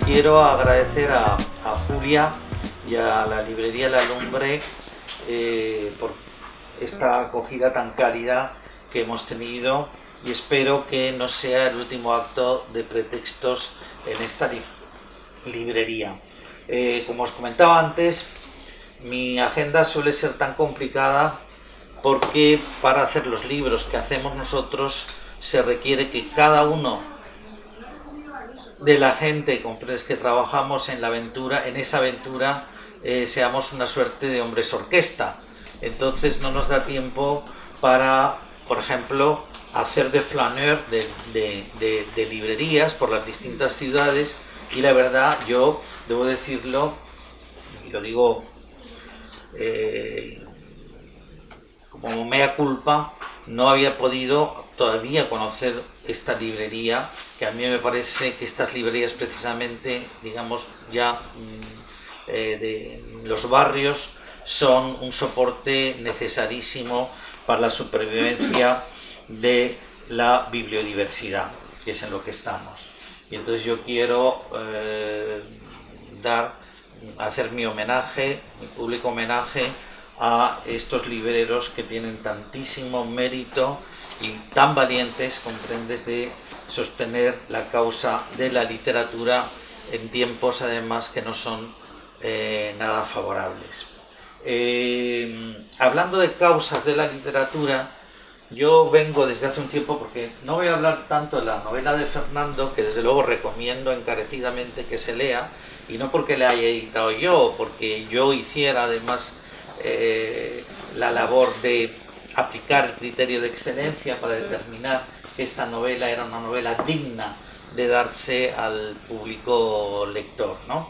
quiero agradecer a Julia y a la librería La Lumbre por esta acogida tan cálida que hemos tenido, y espero que no sea el último acto de Pretextos en esta librería. Como os comentaba antes, mi agenda suele ser tan complicada porque para hacer los libros que hacemos nosotros se requiere que cada uno de la gente que trabajamos en la aventura, en esa aventura, seamos una suerte de hombres orquesta. Entonces no nos da tiempo para, por ejemplo, hacer de flaneur de librerías por las distintas ciudades, y la verdad, yo debo decirlo, y lo digo como mea culpa, no había podido todavía conocer esta librería, que a mí me parece que estas librerías precisamente, digamos, ya de los barrios, son un soporte necesarísimo para la supervivencia de la bibliodiversidad, que es en lo que estamos. Y entonces yo quiero hacer mi homenaje, mi público homenaje a estos libreros que tienen tantísimo mérito y tan valientes, comprendes, de sostener la causa de la literatura en tiempos además que no son nada favorables. Hablando de causas de la literatura, yo vengo desde hace un tiempo, porque no voy a hablar tanto de la novela de Fernando, que desde luego recomiendo encarecidamente que se lea, y no porque la haya editado yo, porque yo hiciera además la labor de aplicar el criterio de excelencia para determinar que esta novela era una novela digna de darse al público lector, ¿no?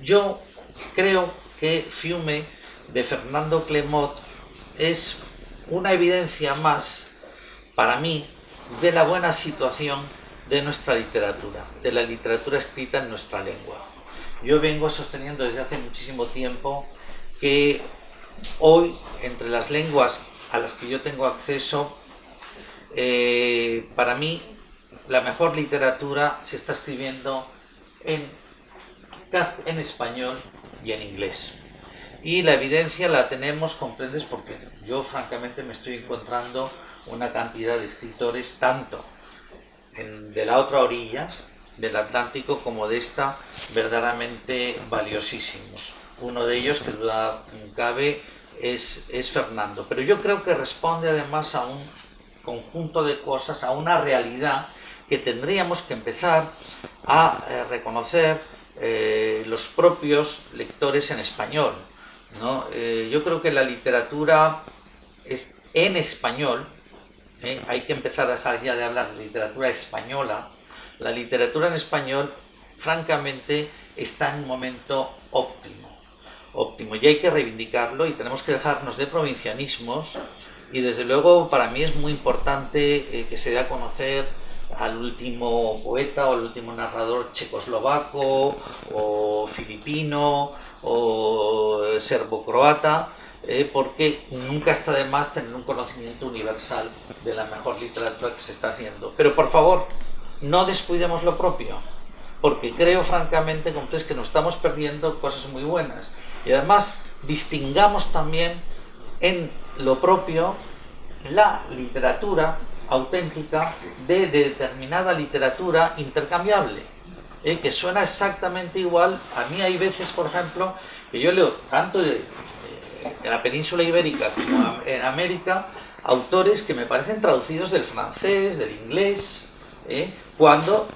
Yo creo que Fiume, de Fernando Clermont, es una evidencia más, para mí, de la buena situación de nuestra literatura, de la literatura escrita en nuestra lengua. Yo vengo sosteniendo desde hace muchísimo tiempo que hoy, entre las lenguas a las que yo tengo acceso, para mí la mejor literatura se está escribiendo en español y en inglés. Y la evidencia la tenemos, comprendes, porque yo francamente me estoy encontrando una cantidad de escritores, tanto de la otra orilla del Atlántico como de esta, verdaderamente valiosísimos. Uno de ellos, que duda cabe, es Fernando. Pero yo creo que responde además a un conjunto de cosas, a una realidad que tendríamos que empezar a reconocer los propios lectores en español, ¿no? Yo creo que la literatura es en español, hay que empezar a dejar ya de hablar de literatura española. La literatura en español, francamente, está en un momento óptimo, y hay que reivindicarlo, y tenemos que dejarnos de provincianismos, y desde luego para mí es muy importante que se dé a conocer al último poeta o al último narrador checoslovaco o filipino o serbo-croata, porque nunca está de más tener un conocimiento universal de la mejor literatura que se está haciendo. Pero por favor, no descuidemos lo propio, porque creo francamente que nos estamos perdiendo cosas muy buenas. Y además distingamos también en lo propio la literatura auténtica de determinada literatura intercambiable, que suena exactamente igual. A mí hay veces, por ejemplo, que yo leo tanto en la península ibérica como en América autores que me parecen traducidos del francés, del inglés, cuando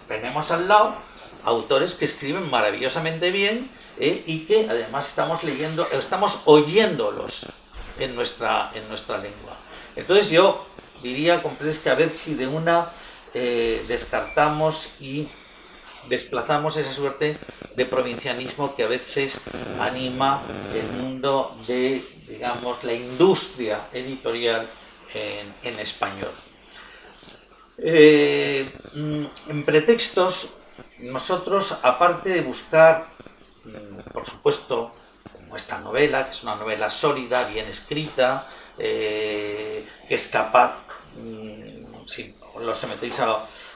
tenemos al lado autores que escriben maravillosamente bien, y que además estamos oyéndolos en nuestra lengua. Entonces yo diría, comprendes, que a ver si de una descartamos y desplazamos esa suerte de provincianismo que a veces anima el mundo de, digamos, la industria editorial en español. En Pretextos, nosotros, aparte de buscar, por supuesto, como esta novela, que es una novela sólida, bien escrita, que es capaz, si os sometéis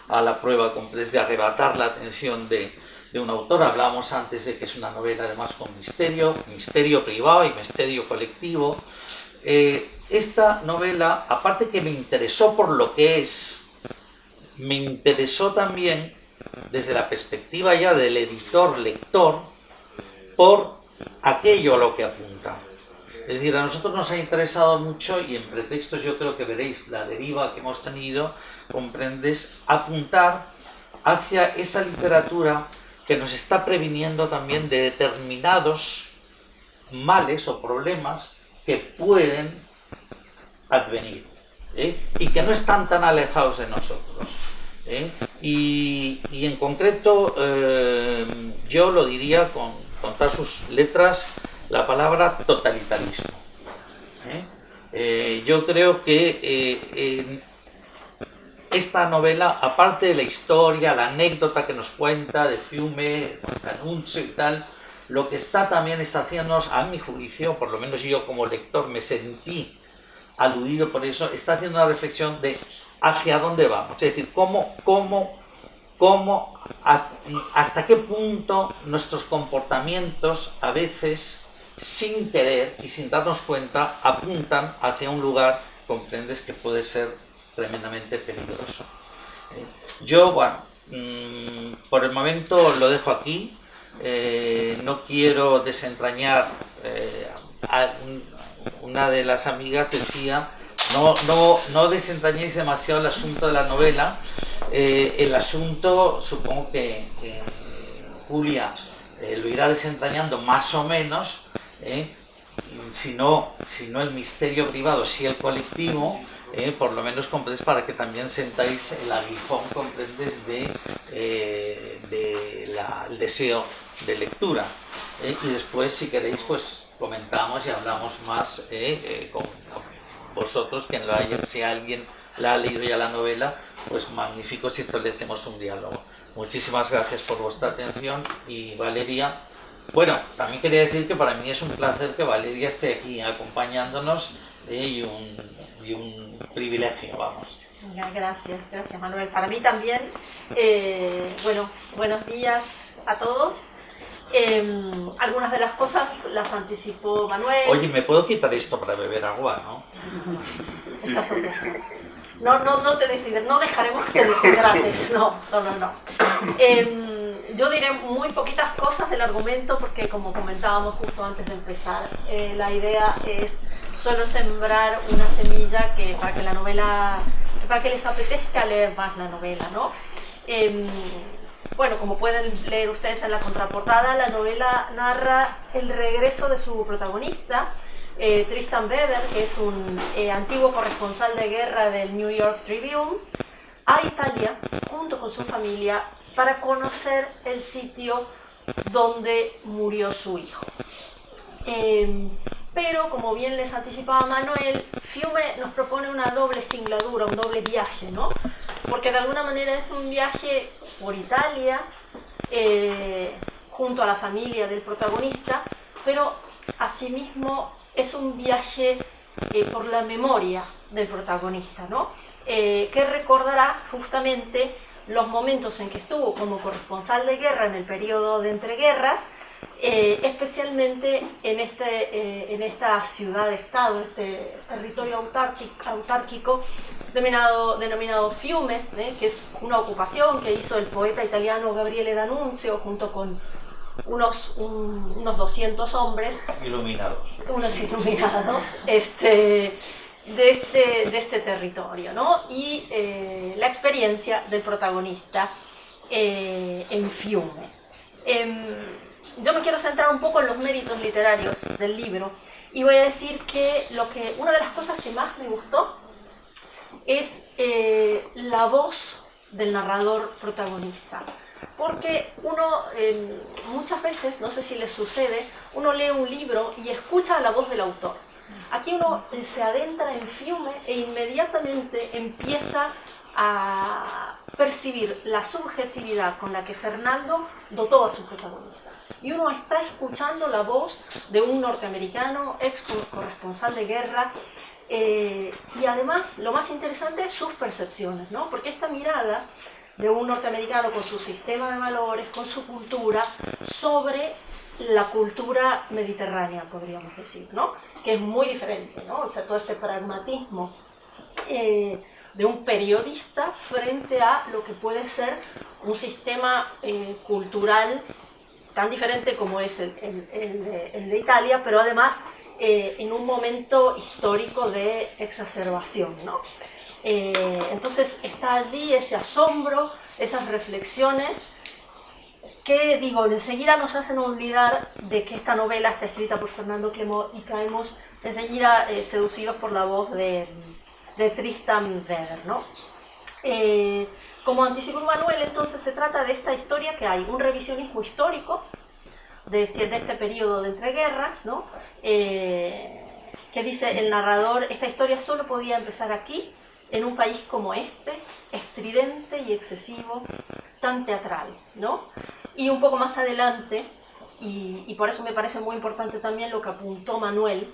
a la prueba de arrebatar la atención de un autor. Hablábamos antes de que es una novela además con misterio privado y misterio colectivo. Esta novela, aparte que me interesó por lo que es, me interesó también desde la perspectiva ya del editor-lector por aquello a lo que apunta. Es decir, a nosotros nos ha interesado mucho, y en pretextos yo creo que veréis la deriva que hemos tenido, comprendes, apuntar hacia esa literatura que nos está previniendo también de determinados males o problemas que pueden advenir, y que no están tan alejados de nosotros. Y en concreto, yo lo diría con todas sus letras, la palabra totalitarismo. Yo creo que esta novela, aparte de la historia, la anécdota que nos cuenta de Fiume, D'Annunzio y tal, lo que está también está haciéndonos, a mi juicio, por lo menos yo como lector me sentí aludido por eso, está haciendo una reflexión de hacia dónde vamos, es decir, hasta qué punto nuestros comportamientos a veces, sin querer y sin darnos cuenta, apuntan hacia un lugar, comprendes, que puede ser tremendamente peligroso. Yo, bueno, por el momento lo dejo aquí. No quiero desentrañar. Una de las amigas decía, no desentrañéis demasiado el asunto de la novela. El asunto, supongo que Julia lo irá desentrañando más o menos, si no el misterio privado, si el colectivo, por lo menos comprendes, para que también sentáis el aguijón, comprendes, el deseo de lectura. Y después, si queréis, pues comentamos y hablamos más con vosotros, si alguien la ha leído ya la novela, pues magnífico si establecemos un diálogo. Muchísimas gracias por vuestra atención. Y Valeria, bueno, también quería decir que para mí es un placer que Valeria esté aquí acompañándonos, y un privilegio, vamos. Gracias Manuel. Para mí también, bueno, buenos días a todos. Algunas de las cosas las anticipó Manuel. Oye, ¿me puedo quitar esto para beber agua, no? No te deshidrates, no dejaremos que te deshidrates, no. Yo diré muy poquitas cosas del argumento porque, como comentábamos justo antes de empezar, la idea es solo sembrar una semilla para que les apetezca leer más la novela, ¿no? Bueno, como pueden leer ustedes en la contraportada, la novela narra el regreso de su protagonista, Tristan Beder, que es un antiguo corresponsal de guerra del New York Tribune, a Italia junto con su familia para conocer el sitio donde murió su hijo. Pero, como bien les anticipaba Manuel, Fiume nos propone una doble singladura, un doble viaje, ¿no? Porque de alguna manera es un viaje por Italia, junto a la familia del protagonista, pero asimismo es un viaje por la memoria del protagonista, ¿no? Que recordará justamente los momentos en que estuvo como corresponsal de guerra en el periodo de entreguerras, especialmente en esta ciudad-estado, este territorio autárquico denominado Fiume, que es una ocupación que hizo el poeta italiano Gabriele D'Annunzio junto con unos 200 hombres iluminados de este territorio, ¿no? Y la experiencia del protagonista en Fiume. Yo me quiero centrar un poco en los méritos literarios del libro y voy a decir que una de las cosas que más me gustó es la voz del narrador protagonista. Porque uno muchas veces, no sé si les sucede, uno lee un libro y escucha la voz del autor. Aquí uno se adentra en Fiume e inmediatamente empieza a percibir la subjetividad con la que Fernando dotó a su protagonista. Y uno está escuchando la voz de un norteamericano, ex corresponsal de guerra, y además, lo más interesante es sus percepciones, ¿no? Porque esta mirada de un norteamericano con su sistema de valores, con su cultura, sobre la cultura mediterránea, podríamos decir, ¿no? Que es muy diferente, ¿no? O sea, todo este pragmatismo de un periodista frente a lo que puede ser un sistema cultural tan diferente como es el de Italia, pero además en un momento histórico de exacerbación, ¿no? Entonces está allí ese asombro, esas reflexiones que, digo, enseguida nos hacen olvidar de que esta novela está escrita por Fernando Clemó y caemos enseguida seducidos por la voz de Tristan Weber, ¿no? Como anticipó Manuel, entonces se trata de esta historia que hay un revisionismo histórico de este periodo de entreguerras, ¿no? Que dice el narrador, esta historia solo podía empezar aquí, en un país como este, estridente y excesivo, tan teatral, ¿no? Y un poco más adelante, y por eso me parece muy importante también lo que apuntó Manuel,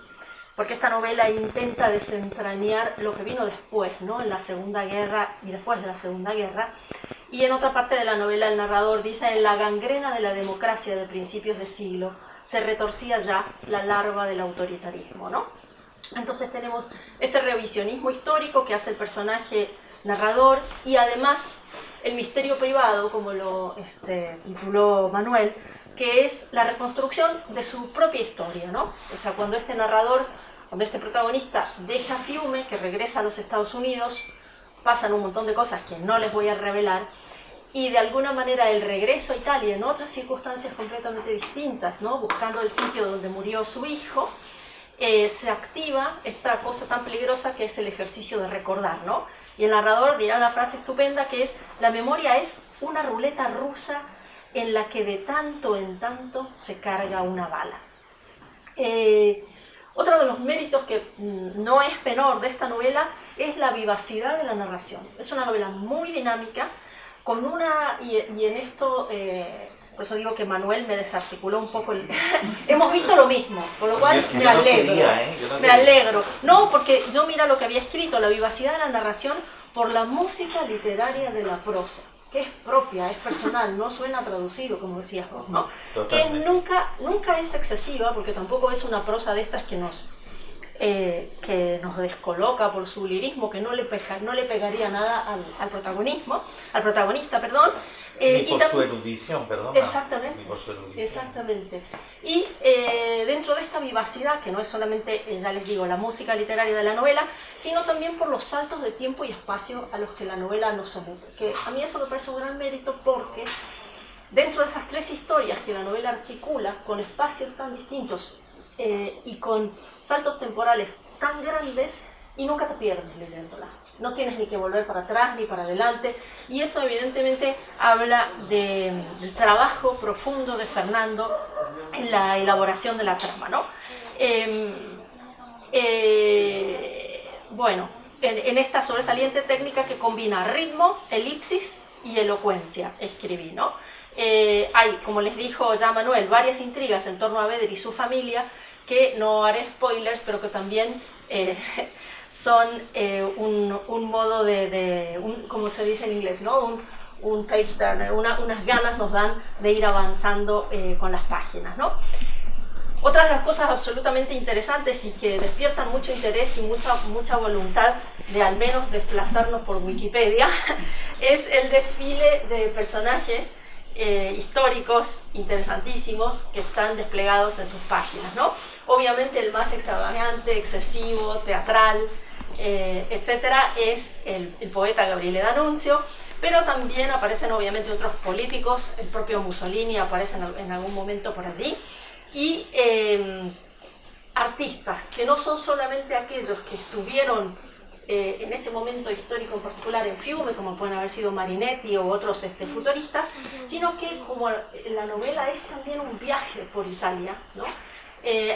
porque esta novela intenta desentrañar lo que vino después, ¿no? En la Segunda Guerra y después de la Segunda Guerra. Y en otra parte de la novela el narrador dice, en la gangrena de la democracia de principios de siglo se retorcía ya la larva del autoritarismo, ¿no? Entonces tenemos este revisionismo histórico que hace el personaje narrador y además el misterio privado, como lo tituló Manuel, que es la reconstrucción de su propia historia, ¿no? O sea, cuando este narrador, cuando este protagonista deja Fiume, que regresa a los Estados Unidos, pasan un montón de cosas que no les voy a revelar, y de alguna manera el regreso a Italia en otras circunstancias completamente distintas, ¿no? Buscando el sitio donde murió su hijo, se activa esta cosa tan peligrosa que es el ejercicio de recordar, ¿no? Y el narrador dirá una frase estupenda que es, la memoria es una ruleta rusa en la que de tanto en tanto se carga una bala. Otro de los méritos que no es menor de esta novela es la vivacidad de la narración. Es una novela muy dinámica, con una, y en esto, por eso digo que Manuel me desarticuló un poco el... Hemos visto lo mismo, por lo cual me alegro. Me alegro. No, porque yo mira lo que había escrito, la vivacidad de la narración por la música literaria de la prosa, que es propia, es personal, no suena traducido, como decías vos, ¿no? Que nunca es excesiva, porque tampoco es una prosa de estas que nos descoloca por su lirismo, que no le pegaría nada al protagonista, perdón. Ni por su erudición, perdón. Exactamente. Ni por su erudición. Exactamente. Y dentro de esta vivacidad, que no es solamente, ya les digo, la música literaria de la novela, sino también por los saltos de tiempo y espacio a los que la novela nos somete. Que a mí eso me parece un gran mérito porque dentro de esas tres historias que la novela articula, con espacios tan distintos y con saltos temporales tan grandes, y nunca te pierdes leyéndola. No tienes ni que volver para atrás ni para adelante, y eso evidentemente habla del trabajo profundo de Fernando en la elaboración de la trama, ¿no? Bueno, en esta sobresaliente técnica que combina ritmo, elipsis y elocuencia, escribí, ¿no? Hay, como les dijo ya Manuel, varias intrigas en torno a Beder y su familia, que no haré spoilers, pero que también son un modo como se dice en inglés, ¿no? Un page turner, unas ganas nos dan de ir avanzando con las páginas, ¿no? Otra de las cosas absolutamente interesantes y que despiertan mucho interés y mucha voluntad de al menos desplazarnos por Wikipedia es el desfile de personajes históricos interesantísimos que están desplegados en sus páginas, ¿no? Obviamente el más extravagante, excesivo, teatral, etcétera, es el poeta Gabriele D'Annunzio, pero también aparecen obviamente otros políticos, el propio Mussolini aparece en algún momento por allí, y artistas que no son solamente aquellos que estuvieron en ese momento histórico en particular en Fiume, como pueden haber sido Marinetti o otros futuristas, sino que como la novela es también un viaje por Italia, ¿no?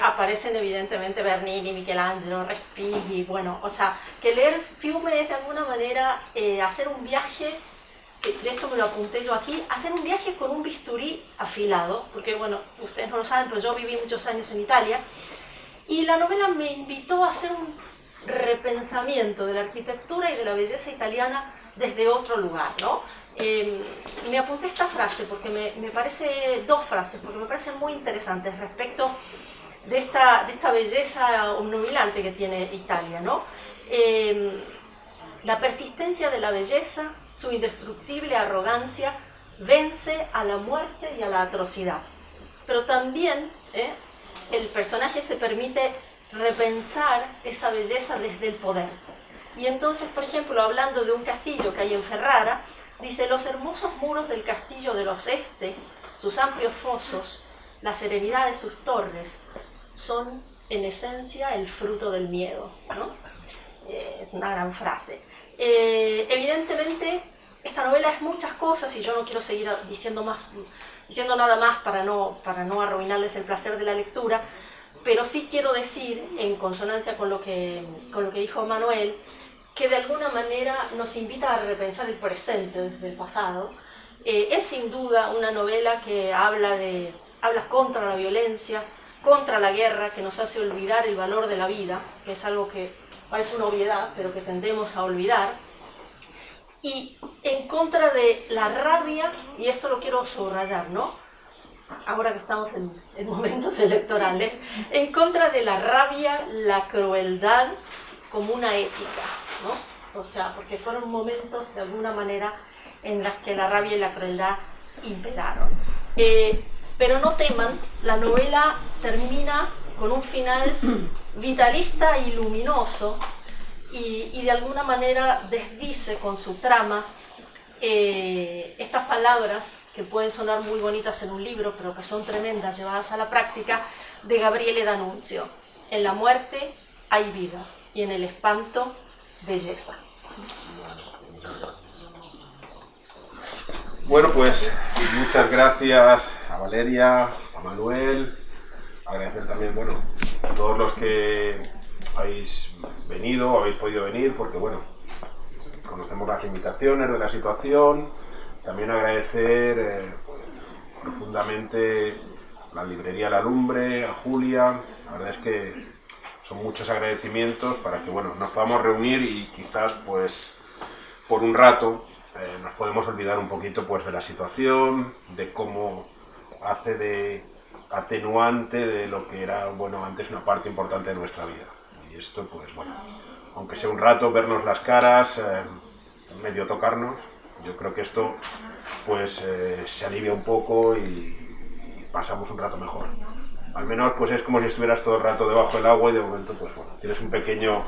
Aparecen evidentemente Bernini, Michelangelo, Respighi, bueno, o sea, que leer Fiume es de alguna manera hacer un viaje, de esto me lo apunté yo aquí, hacer un viaje con un bisturí afilado, porque bueno, ustedes no lo saben, pero yo viví muchos años en Italia, y la novela me invitó a hacer un repensamiento de la arquitectura y de la belleza italiana desde otro lugar, ¿no? Me apunté esta frase porque me parece, dos frases, porque me parecen muy interesantes respecto de esta belleza obnubilante que tiene Italia, ¿no? La persistencia de la belleza, su indestructible arrogancia, vence a la muerte y a la atrocidad. Pero también el personaje se permite repensar esa belleza desde el poder. Y entonces, por ejemplo, hablando de un castillo que hay en Ferrara, dice: los hermosos muros del castillo de los Este, sus amplios fosos, la serenidad de sus torres, son en esencia el fruto del miedo, ¿no? Es una gran frase. Evidentemente, esta novela es muchas cosas y yo no quiero seguir diciendo nada más para no arruinarles el placer de la lectura, pero sí quiero decir, en consonancia con lo que dijo Manuel, que de alguna manera nos invita a repensar el presente desde el pasado. Es sin duda una novela que habla contra la violencia, contra la guerra, que nos hace olvidar el valor de la vida, que es algo que parece una obviedad, pero que tendemos a olvidar, y en contra de la rabia, y esto lo quiero subrayar, ¿no? Ahora que estamos en momentos electorales, en contra de la rabia, la crueldad como una ética, ¿no? O sea, porque fueron momentos de alguna manera en las que la rabia y la crueldad imperaron. Pero no teman, la novela termina con un final vitalista y luminoso, y de alguna manera desdice con su trama estas palabras que pueden sonar muy bonitas en un libro, pero que son tremendas llevadas a la práctica, de Gabriele D'Annunzio: en la muerte hay vida y en el espanto belleza. Bueno, pues muchas gracias a Valeria, a Manuel, agradecer también, bueno, a todos los que habéis venido, habéis podido venir, porque bueno, conocemos las limitaciones de la situación. También agradecer profundamente a la librería La Lumbre, a Julia. La verdad es que son muchos agradecimientos para que, bueno, nos podamos reunir y quizás, pues, por un rato nos podemos olvidar un poquito, pues, de la situación, de cómo hace de atenuante de lo que era, bueno, antes una parte importante de nuestra vida. Y esto, pues, bueno, aunque sea un rato, vernos las caras, medio tocarnos, yo creo que esto, pues, se alivia un poco y pasamos un rato mejor. Al menos, pues, es como si estuvieras todo el rato debajo del agua y de momento, pues, bueno, tienes un pequeño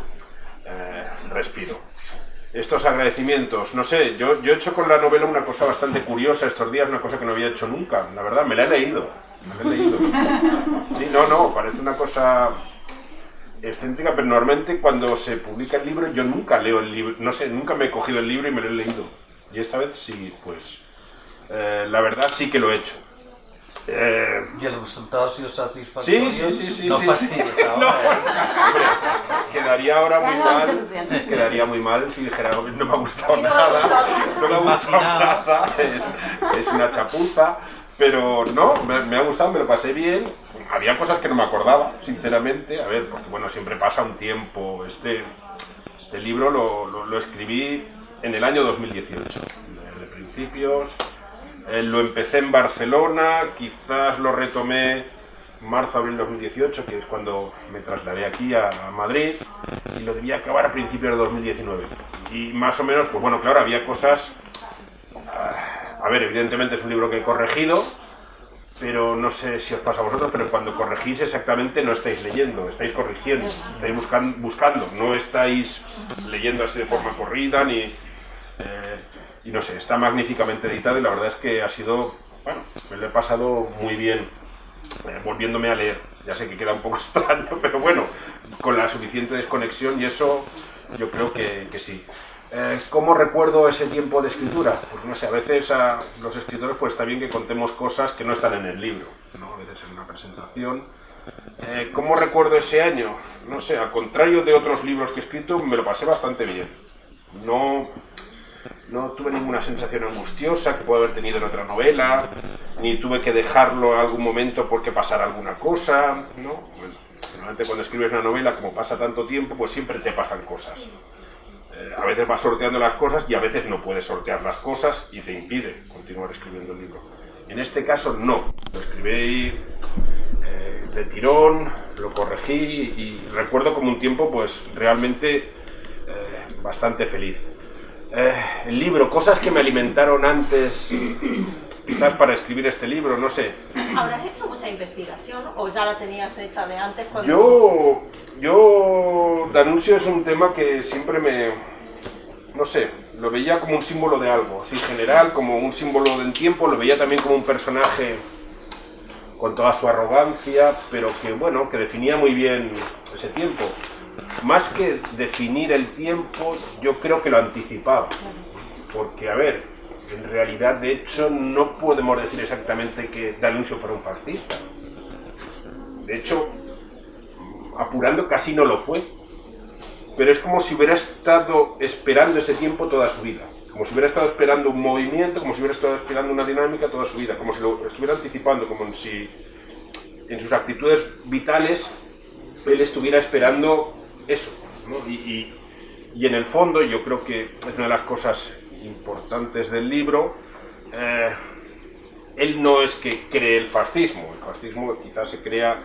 respiro. Estos agradecimientos, no sé, yo he hecho con la novela una cosa bastante curiosa estos días, una cosa que no había hecho nunca, la verdad, me la he leído. Sí, no, parece una cosa excéntrica, pero normalmente cuando se publica el libro yo nunca leo el libro, no sé, nunca me he cogido el libro y me lo he leído. Y esta vez sí, pues, la verdad sí que lo he hecho. ¿Y el resultado ha sido satisfactorio? Sí. No fastidies ahora. No, hombre, quedaría ahora quedaría muy mal si dijera no me ha gustado nada, no me ha gustado nada, es una chapuza, pero no, me ha gustado, me lo pasé bien. Había cosas que no me acordaba, sinceramente, a ver, porque bueno, siempre pasa un tiempo. Este libro lo escribí en el año 2018, de principios. Lo empecé en Barcelona, quizás lo retomé marzo-abril 2018, que es cuando me trasladé aquí a Madrid, y lo debía acabar a principios de 2019. Y más o menos, pues bueno, claro, había cosas... A ver, evidentemente es un libro que he corregido, pero no sé si os pasa a vosotros, pero cuando corregís exactamente no estáis leyendo, estáis corrigiendo, estáis buscando, no estáis leyendo así de forma corrida, ni... y no sé, está magníficamente editado y la verdad es que ha sido, bueno, me lo he pasado muy bien volviéndome a leer. Ya sé que queda un poco extraño, pero bueno, con la suficiente desconexión y eso yo creo que sí. ¿Cómo recuerdo ese tiempo de escritura? Pues no sé, a veces a los escritores pues está bien que contemos cosas que no están en el libro, ¿no? A veces en una presentación. ¿Cómo recuerdo ese año? No sé, al contrario de otros libros que he escrito, me lo pasé bastante bien. No tuve ninguna sensación angustiosa que puedo haber tenido en otra novela, ni tuve que dejarlo en algún momento porque pasara alguna cosa, ¿no? Bueno, normalmente cuando escribes una novela, como pasa tanto tiempo, pues siempre te pasan cosas. A veces vas sorteando las cosas y a veces no puedes sortear las cosas y te impide continuar escribiendo el libro. En este caso no, lo escribí de tirón, lo corregí y recuerdo como un tiempo pues realmente bastante feliz. El libro, cosas que me alimentaron antes, quizás para escribir este libro, no sé. ¿Habrás hecho mucha investigación o ya la tenías hecha de antes? Cuando... Yo, D'Annunzio es un tema que siempre no sé, lo veía como un símbolo de algo, así general, como un símbolo del tiempo, lo veía también como un personaje con toda su arrogancia, pero que, bueno, que definía muy bien ese tiempo. Más que definir el tiempo, yo creo que lo anticipaba. Porque, a ver, en realidad, de hecho, no podemos decir exactamente que D'Annunzio fuera un fascista. De hecho, apurando, casi no lo fue. Pero es como si hubiera estado esperando ese tiempo toda su vida. Como si hubiera estado esperando un movimiento, como si hubiera estado esperando una dinámica toda su vida. Como si lo estuviera anticipando, como si en sus actitudes vitales él estuviera esperando eso, ¿no? Y en el fondo, yo creo que es una de las cosas importantes del libro, él no es que cree el fascismo quizás se crea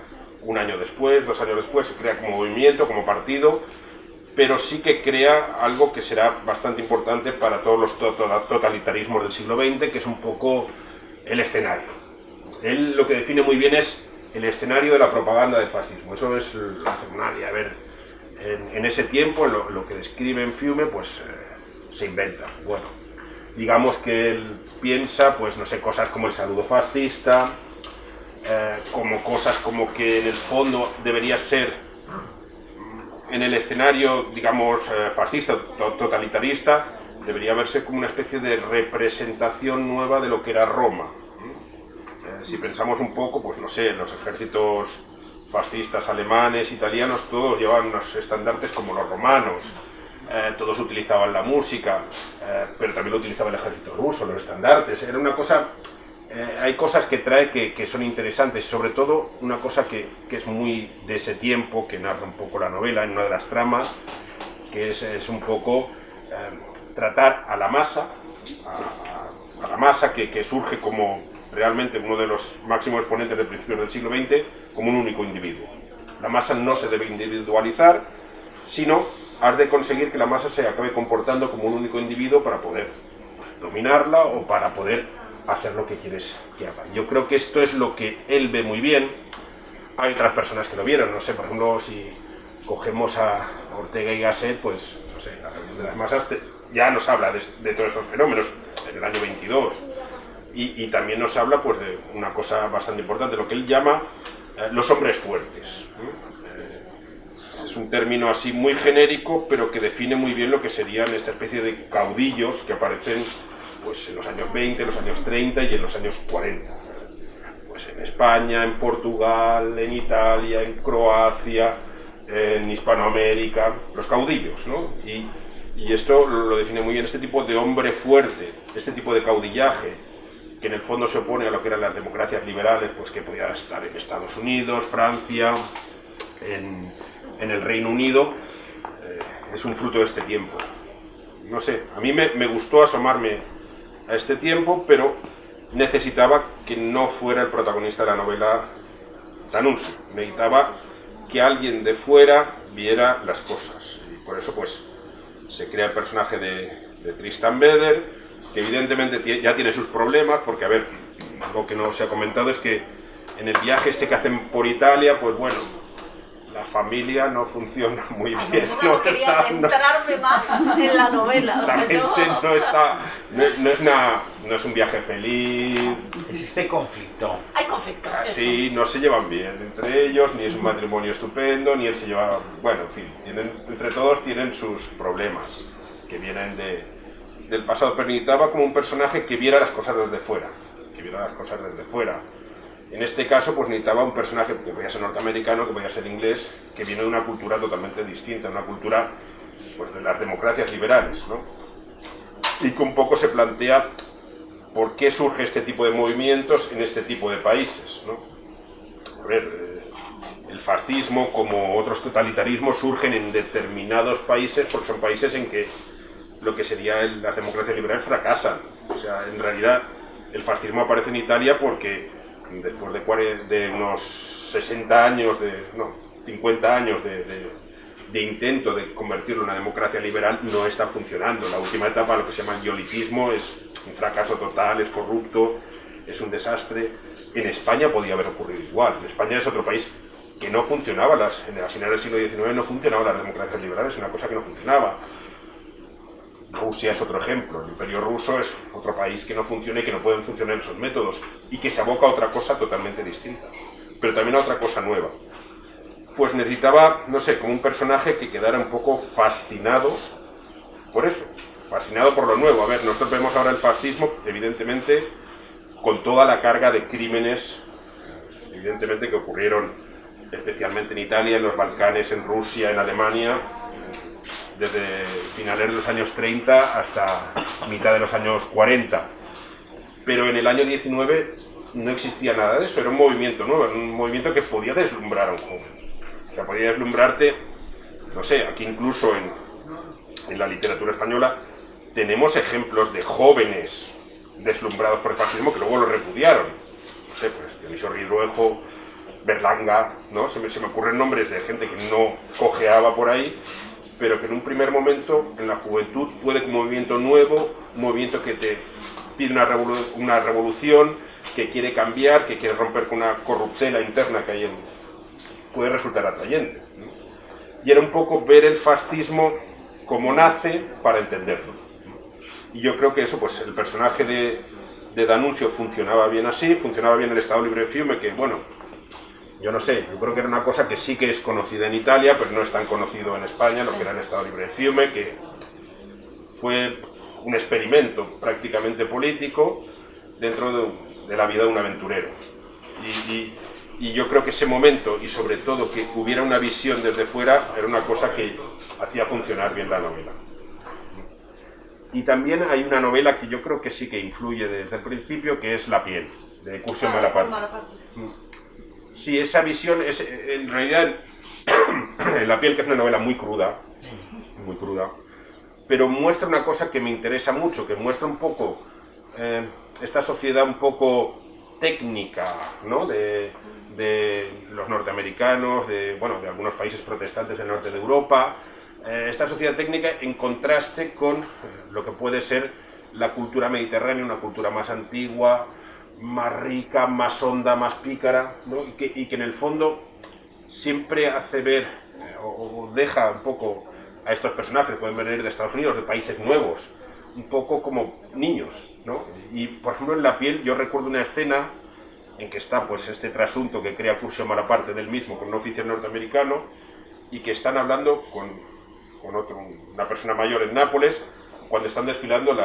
un año después, 2 años después, se crea como movimiento, como partido, pero sí que crea algo que será bastante importante para todos los totalitarismos del siglo XX, que es un poco el escenario. Él lo que define muy bien es el escenario de la propaganda del fascismo, eso es la Fernalia. A ver, en ese tiempo, lo que describe en Fiume, pues se inventa. Bueno, digamos que él piensa, pues no sé, cosas como el saludo fascista, como cosas como que en el fondo debería ser, en el escenario, digamos, fascista, totalitarista, debería verse como una especie de representación nueva de lo que era Roma. Si pensamos un poco, pues no sé, los ejércitos fascistas alemanes, italianos, todos llevaban unos estandartes como los romanos, todos utilizaban la música, pero también lo utilizaba el ejército ruso, los estandartes. Era una cosa, hay cosas que trae que son interesantes, sobre todo una cosa que es muy de ese tiempo, que narra un poco la novela en una de las tramas, que es un poco tratar a la masa, a la masa que surge como realmente uno de los máximos exponentes de principios del siglo XX, como un único individuo. La masa no se debe individualizar, sino has de conseguir que la masa se acabe comportando como un único individuo para poder dominarla o para poder hacer lo que quieres que haga. Yo creo que esto es lo que él ve muy bien. Hay otras personas que lo vieron, no sé, por ejemplo, si cogemos a Ortega y Gasset, pues, no sé, la reunión de las masas ya nos habla de todos estos fenómenos en el año 22. Y también nos habla pues de una cosa bastante importante, lo que él llama los hombres fuertes. Es un término así muy genérico, pero que define muy bien lo que serían esta especie de caudillos que aparecen pues, en los años 20, en los años 30 y en los años 40. Pues en España, en Portugal, en Italia, en Croacia, en Hispanoamérica, los caudillos, ¿no? Y esto lo define muy bien, este tipo de hombre fuerte, este tipo de caudillaje, que en el fondo se opone a lo que eran las democracias liberales, pues que podían estar en Estados Unidos, Francia, en el Reino Unido, es un fruto de este tiempo. No sé, a mí me gustó asomarme a este tiempo, pero necesitaba que no fuera el protagonista de la novela D'Annunzio. Necesitaba que alguien de fuera viera las cosas. Y por eso pues se crea el personaje de Tristan Beder, que evidentemente ya tiene sus problemas, porque, a ver, algo que no se ha comentado es que en el viaje este que hacen por Italia, pues bueno, la familia no funciona muy bien. Yo no quería adentrarme más en la novela. La gente no es un viaje feliz. Existe conflicto. Hay conflicto. Sí, no se llevan bien entre ellos, ni es un matrimonio estupendo, ni él se lleva... Bueno, en fin, entre todos tienen sus problemas, que vienen del pasado, pero necesitaba como un personaje que viera las cosas desde fuera, En este caso, pues necesitaba un personaje que podía ser norteamericano, que podía ser inglés, que viene de una cultura totalmente distinta, una cultura pues, de las democracias liberales, ¿no? Y que un poco se plantea por qué surge este tipo de movimientos en este tipo de países, ¿no? A ver, el fascismo, como otros totalitarismos, surgen en determinados países, porque son países en que lo que sería las democracias liberales fracasan. O sea, en realidad el fascismo aparece en Italia porque después de unos 60 años, 50 años de intento de convertirlo en una democracia liberal, no está funcionando. La última etapa, lo que se llama el giolitismo, es un fracaso total, es corrupto, es un desastre. En España podía haber ocurrido igual. En España es otro país que no funcionaba, a finales del siglo XIX no funcionaban las democracias liberales, es una cosa que no funcionaba. Rusia es otro ejemplo, el Imperio Ruso es otro país que no funciona y que no pueden funcionar esos métodos y que se aboca a otra cosa totalmente distinta, pero también a otra cosa nueva. Pues necesitaba, no sé, como un personaje que quedara un poco fascinado por eso, fascinado por lo nuevo. A ver, nosotros vemos ahora el fascismo, evidentemente, con toda la carga de crímenes, evidentemente, que ocurrieron especialmente en Italia, en los Balcanes, en Rusia, en Alemania, desde finales de los años 30 hasta mitad de los años 40. Pero en el año 19 no existía nada de eso, era un movimiento nuevo, un movimiento que podía deslumbrar a un joven. O sea, podía deslumbrarte, no sé, aquí incluso en la literatura española tenemos ejemplos de jóvenes deslumbrados por el fascismo que luego lo repudiaron. No sé, pues Dionisio Ridruejo, Berlanga, ¿no? Se me ocurren nombres de gente que no cojeaba por ahí, pero que en un primer momento, en la juventud, puede que un movimiento nuevo, un movimiento que te pide una revolución, que quiere cambiar, que quiere romper con una corruptela interna que hay puede resultar atrayente, ¿no? Y era un poco ver el fascismo como nace para entenderlo. Y yo creo que eso, pues el personaje de D'Annunzio funcionaba bien así, funcionaba bien el Estado Libre Fiume, que bueno, yo no sé, yo creo que era una cosa que sí que es conocida en Italia, pero no es tan conocido en España, lo que era el Estado Libre Fiume, que fue un experimento prácticamente político dentro de la vida de un aventurero. Y yo creo que ese momento, y sobre todo que hubiera una visión desde fuera, era una cosa que hacía funcionar bien la novela. Y también hay una novela que yo creo que sí que influye desde el principio, que es La piel, de Curzio Malaparte. Sí, esa visión es, en realidad, La piel, que es una novela muy cruda, pero muestra una cosa que me interesa mucho, que muestra un poco esta sociedad un poco técnica, ¿no? de los norteamericanos, de algunos países protestantes del norte de Europa, esta sociedad técnica en contraste con lo que puede ser la cultura mediterránea, una cultura más antigua, más rica, más honda, más pícara, ¿no? y que en el fondo siempre hace ver o deja un poco a estos personajes, pueden venir de Estados Unidos, de países nuevos, un poco como niños, ¿no? Y por ejemplo en La piel yo recuerdo una escena en que está pues este trasunto que crea Curzio Malaparte del mismo con un oficial norteamericano y que están hablando con una persona mayor en Nápoles cuando están desfilando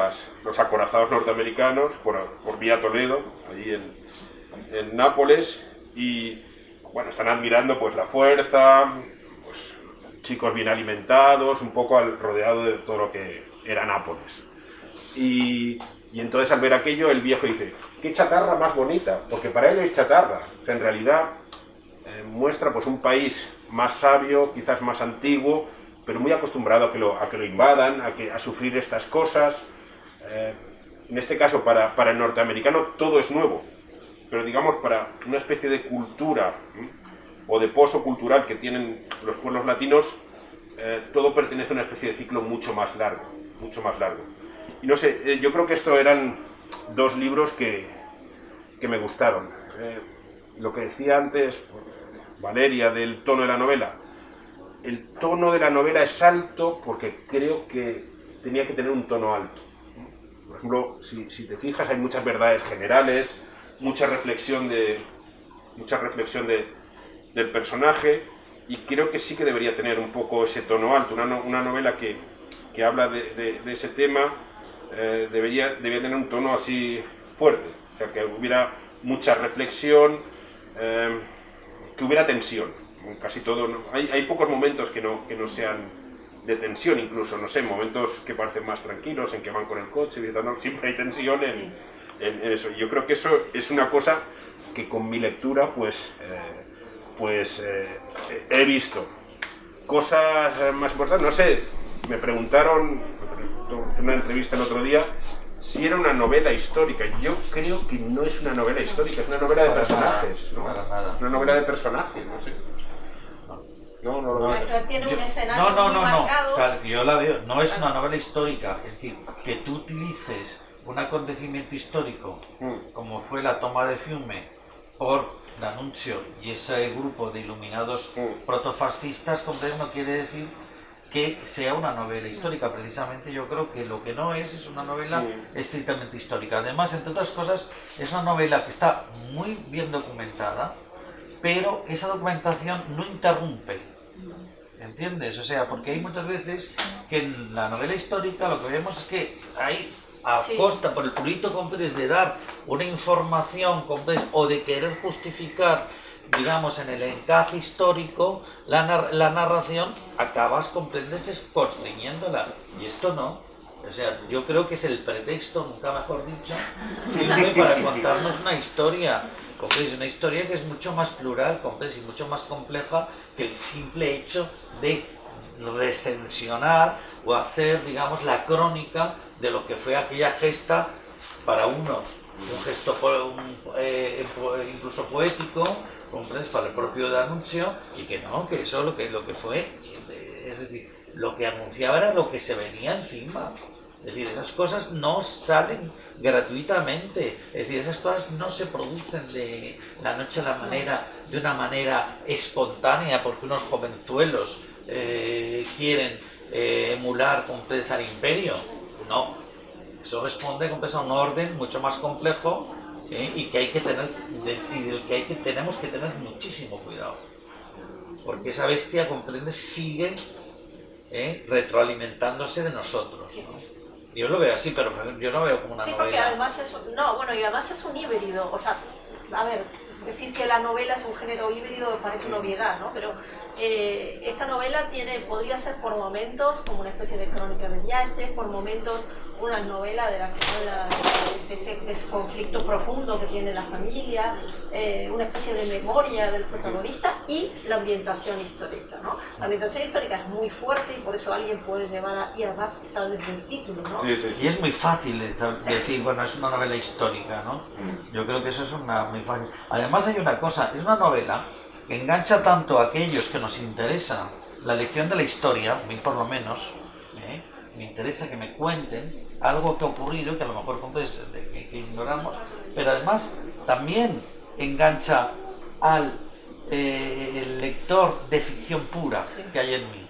los acorazados norteamericanos por vía Toledo, allí en Nápoles, y bueno, están admirando pues la fuerza, pues chicos bien alimentados, un poco rodeado de todo lo que era Nápoles. Y entonces al ver aquello el viejo dice: ¡qué chatarra más bonita! Porque para él es chatarra. O sea, en realidad muestra pues un país más sabio, quizás más antiguo, pero muy acostumbrado a que lo invadan, a sufrir estas cosas. En este caso, para el norteamericano todo es nuevo, pero digamos para una especie de cultura o de pozo cultural que tienen los pueblos latinos, todo pertenece a una especie de ciclo mucho más largo, mucho más largo. Y no sé, yo creo que estos eran dos libros que me gustaron. Lo que decía antes Valeria del tono de la novela. El tono de la novela es alto porque creo que tenía que tener un tono alto. Por ejemplo, si te fijas, hay muchas verdades generales, mucha reflexión del personaje, y creo que sí que debería tener un poco ese tono alto. Una novela que habla de ese tema debería tener un tono así fuerte, o sea, que hubiera mucha reflexión, que hubiera tensión. Casi todo, ¿no? Hay pocos momentos que no sean de tensión, incluso, no sé, momentos que parecen más tranquilos, en que van con el coche, ¿no? Siempre hay tensión en eso. Yo creo que eso es una cosa que con mi lectura pues pues he visto cosas más importantes. No sé, me preguntaron en una entrevista el otro día si era una novela histórica. Yo creo que no es una novela histórica, es una novela de personajes, ¿no? Para nada. Una novela de personajes, no sé. No lo sé. Tiene un escenario muy No. marcado. Claro, yo la veo. No es una novela histórica. Es decir, que tú utilices un acontecimiento histórico, como fue la toma de Fiume por D'Annunzio y ese grupo de iluminados protofascistas, no quiere decir que sea una novela histórica. Precisamente yo creo que lo que no es una novela estrictamente histórica. Además, entre otras cosas, es una novela que está muy bien documentada, pero esa documentación no interrumpe, ¿entiendes? O sea, porque hay muchas veces que en la novela histórica lo que vemos es que hay, a costa, por el purito compres de dar una información o de querer justificar, digamos, en el encaje histórico, la narración, acabas, comprendes, constriñéndola. Y esto no. O sea, yo creo que es el pretexto, nunca mejor dicho, sirve para contarnos una historia. ¿Comprendes? Una historia que es mucho más plural, ¿comprendes? Y mucho más compleja que el simple hecho de recensionar o hacer, digamos, la crónica de lo que fue aquella gesta para unos, un gesto incluso poético, ¿comprendes? Para el propio D'Annunzio, y que no, que eso lo que fue, es decir, lo que anunciaba era lo que se venía encima. Es decir, esas cosas no salen gratuitamente, es decir, esas cosas no se producen de la noche a la manera, de una manera espontánea, porque unos jovenzuelos quieren emular, comprendes, al imperio. No, eso responde, comprendes, a un orden mucho más complejo, ¿sí? Y que hay que tener, tenemos que tener muchísimo cuidado, porque esa bestia, comprendes, sigue retroalimentándose de nosotros, ¿no? Yo lo veo así, pero yo no veo como una novela. Sí, porque además y además es un híbrido. O sea, a ver, decir que la novela es un género híbrido parece una obviedad, ¿no? Pero esta novela podría ser por momentos como una especie de crónica de viajes, por momentos una novela de la que habla de ese conflicto profundo que tiene la familia, una especie de memoria del protagonista y la ambientación histórica, ¿no? La ambientación histórica es muy fuerte y por eso alguien puede llevar y además está desde el título, ¿no? Sí. Y es muy fácil decir, bueno, es una novela histórica, ¿no? Yo creo que eso es muy fácil. Además hay una cosa, es una novela que engancha tanto a aquellos que nos interesa la lección de la historia, a mí por lo menos, me interesa que me cuenten algo que ha ocurrido, que a lo mejor que ignoramos, pero además también engancha al el lector de ficción pura que hay en mí.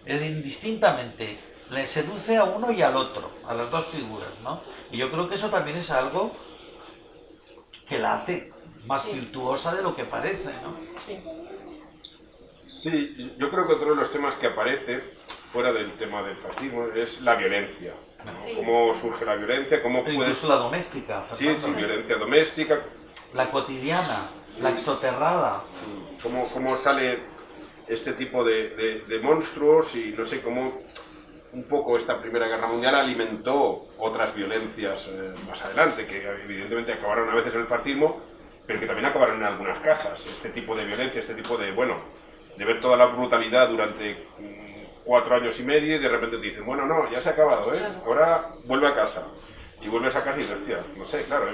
Es indistintamente, le seduce a uno y al otro, a las dos figuras, ¿no? Y yo creo que eso también es algo que la hace más virtuosa de lo que parece, ¿no? Sí, yo creo que otro de los temas que aparece, fuera del tema del fascismo, es la violencia. Cómo surge la violencia, cómo puede... Incluso la doméstica. Sí, violencia doméstica. La cotidiana, la exsoterrada. Cómo sale este tipo de monstruos y no sé cómo un poco esta Primera Guerra Mundial alimentó otras violencias más adelante, que evidentemente acabaron a veces en el fascismo, pero que también acabaron en algunas casas. Este tipo de violencia, este tipo de, de ver toda la brutalidad durante 4 años y medio y de repente te dicen, bueno, no, ya se ha acabado, ahora vuelve a casa. Y vuelves a casa y dices, hostia, no sé, claro,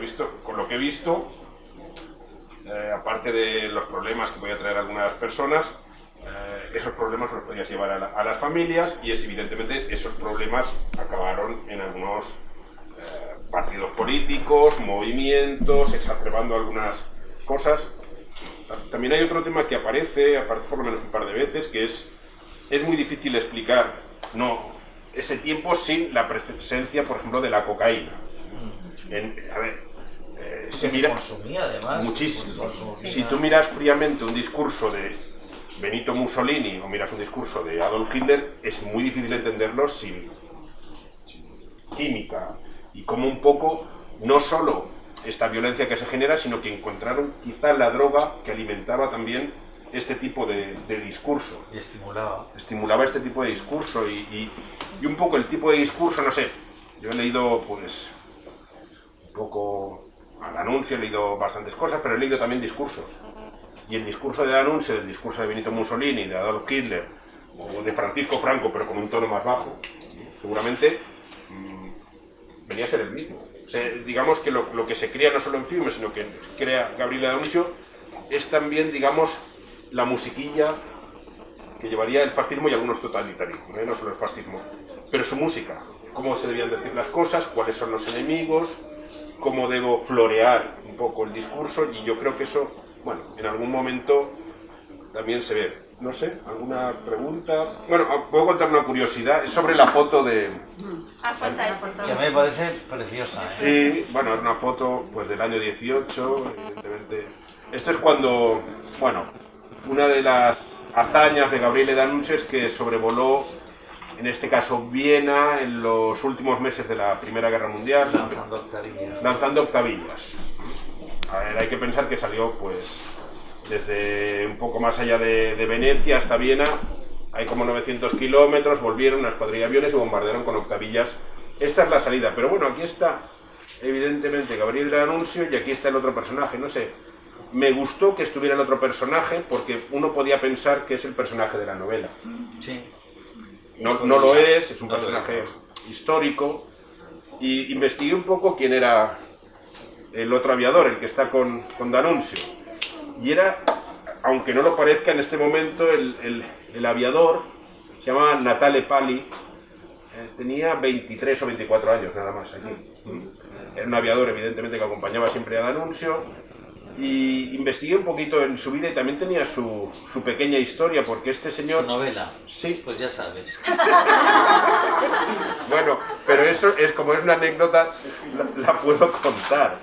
con lo que he visto, aparte de los problemas que podía traer algunas personas, esos problemas los podías llevar a las familias y evidentemente esos problemas acabaron en algunos partidos políticos, movimientos, exacerbando algunas cosas. También hay otro tema que aparece por lo menos un par de veces, que es muy difícil explicar ese tiempo sin la presencia, por ejemplo, de la cocaína. Se consumía además. Muchísimo. Si tú miras fríamente un discurso de Benito Mussolini o miras un discurso de Adolf Hitler, es muy difícil entenderlo sin química. Y como un poco, no solo esta violencia que se genera, sino que encontraron quizá la droga que alimentaba también este tipo de discurso. Y estimulaba. Estimulaba este tipo de discurso y un poco el tipo de discurso, no sé, yo he leído pues un poco al anuncio, he leído bastantes cosas, pero he leído también discursos. y el discurso de D'Annunzio, el discurso de Benito Mussolini, de Adolf Hitler, o de Francisco Franco, pero con un tono más bajo, seguramente venía a ser el mismo. O sea, digamos que lo que se crea no solo en Fiume, sino que crea Gabriele D'Annunzio, es también, digamos, la musiquilla que llevaría el fascismo y algunos totalitarismos, no solo el fascismo, pero su música, cómo se debían decir las cosas, cuáles son los enemigos, cómo debo florear un poco el discurso, y yo creo que eso, bueno, en algún momento también se ve. No sé, ¿alguna pregunta? Bueno, puedo contar una curiosidad, es sobre la foto de... Falta eso. Que me parece preciosa, ¿eh? Sí, bueno, es una foto pues del año 18, evidentemente. Esto es cuando, bueno, una de las hazañas de Gabriele D'Annunzio es que sobrevoló, en este caso, Viena en los últimos meses de la Primera Guerra Mundial. Lanzando octavillas. Lanzando octavillas. A ver, hay que pensar que salió, pues, desde un poco más allá de Venecia hasta Viena. Hay como 900 kilómetros, volvieron una escuadrilla de aviones y bombardearon con octavillas. Esta es la salida, pero bueno, aquí está, evidentemente, Gabriele D'Annunzio, y aquí está el otro personaje, no sé. Me gustó que estuviera el otro personaje porque uno podía pensar que es el personaje de la novela. Sí. No lo es un personaje histórico. Y investigué un poco quién era el otro aviador, el que está con D'Annunzio. Y era, aunque no lo parezca en este momento, el aviador se llamaba Natale Pali, tenía 23 o 24 años nada más aquí. Era un aviador evidentemente que acompañaba siempre a D'Annunzio, y investigué un poquito en su vida y también tenía su pequeña historia, porque este señor... ¿Su novela? Sí. Pues ya sabes. Bueno, pero eso es como es una anécdota, la puedo contar.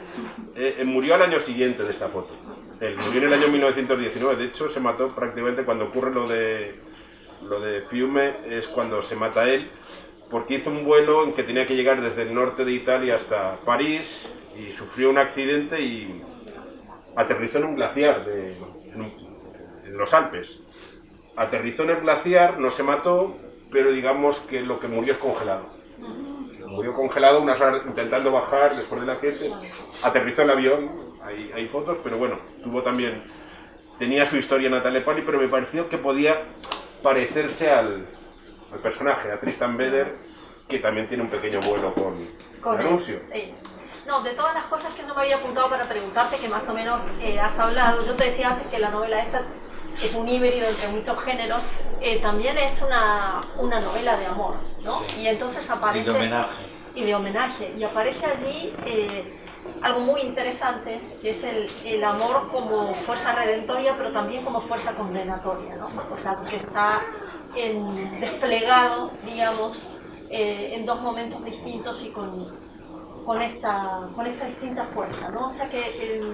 Murió al año siguiente de esta foto. Él murió en el año 1919, de hecho se mató prácticamente cuando ocurre lo de Fiume, es cuando se mata él, porque hizo un vuelo en que tenía que llegar desde el norte de Italia hasta París y sufrió un accidente y aterrizó en un glaciar en los Alpes. Aterrizó en el glaciar, no se mató, pero digamos que lo que murió es congelado. Murió congelado unas horas intentando bajar después del accidente, aterrizó el avión, hay fotos, pero bueno, tenía su historia Natale Pali, pero me pareció que podía parecerse al personaje, a Tristan Beder, que también tiene un pequeño vuelo con D'Annunzio. Sí. No, de todas las cosas que yo me había apuntado para preguntarte, que más o menos has hablado, yo te decía antes que la novela esta es un híbrido entre muchos géneros, también es una novela de amor, ¿no? Sí. Y entonces aparece... Y de homenaje. Y de homenaje. Y aparece allí algo muy interesante, que es el amor como fuerza redentoria, pero también como fuerza condenatoria, ¿no? O sea, que está desplegado, digamos, en dos momentos distintos y con esta distinta fuerza, ¿no? O sea que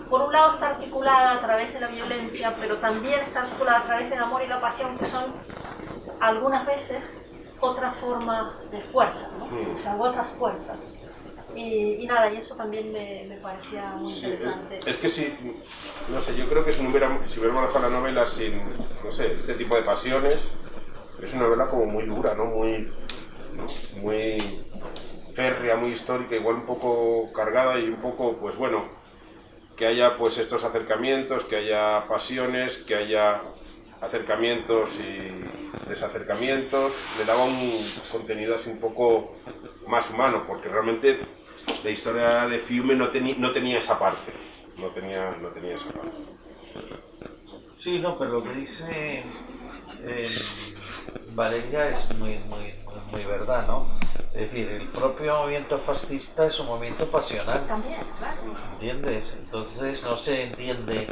por un lado está articulada a través de la violencia, pero también está articulada a través del amor y la pasión, que son algunas veces otra forma de fuerza, ¿no? O sea, otras fuerzas. Y nada, y eso también me parecía muy interesante. Es que sí, no sé, yo creo que si hubiéramos dejado la novela sin, no sé, este tipo de pasiones, es una novela como muy dura, ¿no? Muy férrea, muy histórica, igual un poco cargada y un poco, pues bueno, que haya pues estos acercamientos, que haya pasiones, que haya acercamientos y desacercamientos, le daba un contenido así un poco más humano, porque realmente la historia de Fiume no tenía esa parte, no tenía esa parte. Sí, no, pero lo que dice Valeria es muy verdad, ¿no? Es decir, el propio movimiento fascista es un movimiento pasional. También, claro. ¿Entiendes? Entonces no se entiende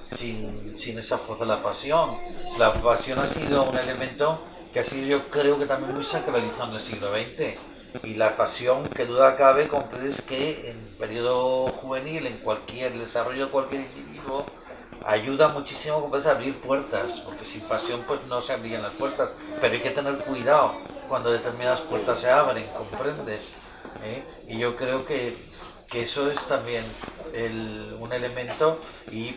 sin esa fuerza de la pasión. La pasión ha sido un elemento que ha sido, yo creo que también muy sacralizado en el siglo XX. Y la pasión, que duda cabe, comprendes que en periodo juvenil, en el desarrollo de cualquier individuo, ayuda muchísimo a abrir puertas, porque sin pasión pues no se abrían las puertas, pero hay que tener cuidado cuando determinadas puertas se abren, ¿comprendes? Y yo creo que eso es también un elemento, y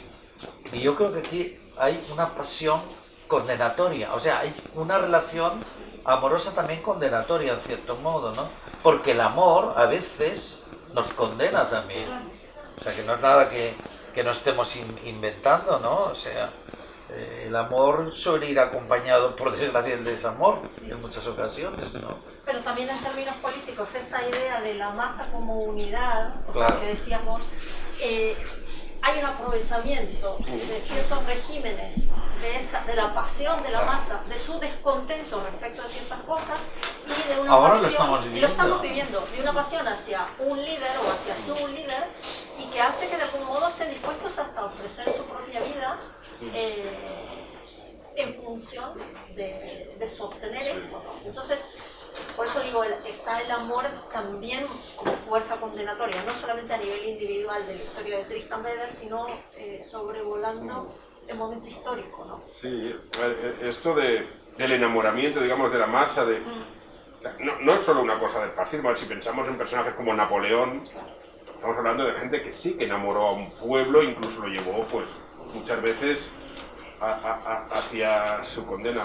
yo creo que aquí hay una pasión condenatoria, o sea, hay una relación amorosa también condenatoria en cierto modo, ¿no? Porque el amor a veces nos condena también, o sea, que no es nada que que no estemos inventando, ¿no? O sea, el amor suele ir acompañado, por desgracia, del desamor en muchas ocasiones, ¿no? Pero también en términos políticos, esta idea de la masa como unidad, o Claro. sea, que decías vos, hay un aprovechamiento de ciertos regímenes de la pasión de la masa, de su descontento respecto de ciertas cosas y de una Ahora pasión, lo estamos y viviendo. lo estamos viviendo, de una pasión hacia un líder o hacia su líder y que hace que de algún modo estén dispuestos hasta ofrecer su propia vida en función de sostener esto, ¿no? Entonces, por eso digo, está el amor también como fuerza condenatoria, no solamente a nivel individual de la historia de Tristan Bader, sino sobrevolando el momento histórico, ¿no? Sí, esto del enamoramiento, digamos, de la masa, no es solo una cosa del fascismo. Si pensamos en personajes como Napoleón, estamos hablando de gente que sí que enamoró a un pueblo, incluso lo llevó, pues, muchas veces hacia su condena.